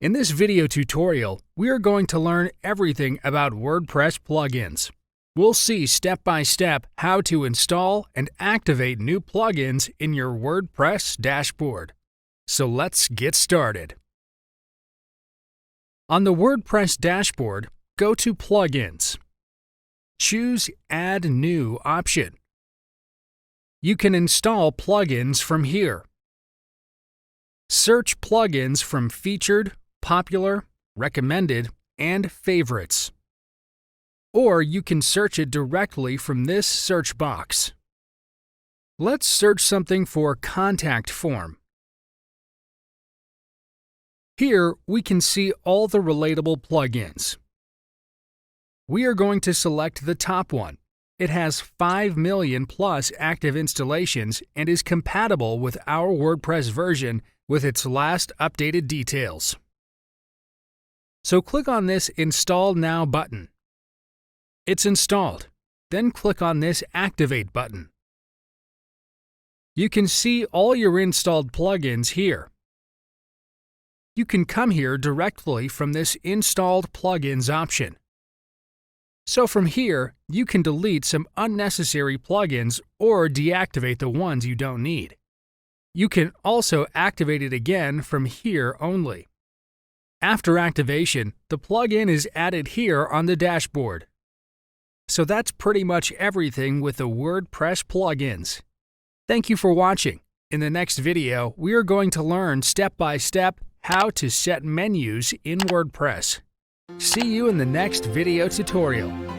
In this video tutorial, we are going to learn everything about WordPress plugins. We'll see step by step how to install and activate new plugins in your WordPress dashboard. So let's get started. On the WordPress dashboard, go to Plugins. Choose Add New option. You can install plugins from here. Search plugins from Featured, Popular, Recommended, and Favorites. Or you can search it directly from this search box. Let's search something for Contact Form. Here we can see all the relatable plugins. We are going to select the top one. It has 5 million plus active installations and is compatible with our WordPress version with its last updated details. So click on this Install Now button. It's installed. Then click on this Activate button. You can see all your installed plugins here. You can come here directly from this Installed Plugins option. So from here, you can delete some unnecessary plugins or deactivate the ones you don't need. You can also activate it again from here only. After activation, the plugin is added here on the dashboard. So that's pretty much everything with the WordPress plugins. Thank you for watching. In the next video, we are going to learn step by step how to set menus in WordPress. See you in the next video tutorial.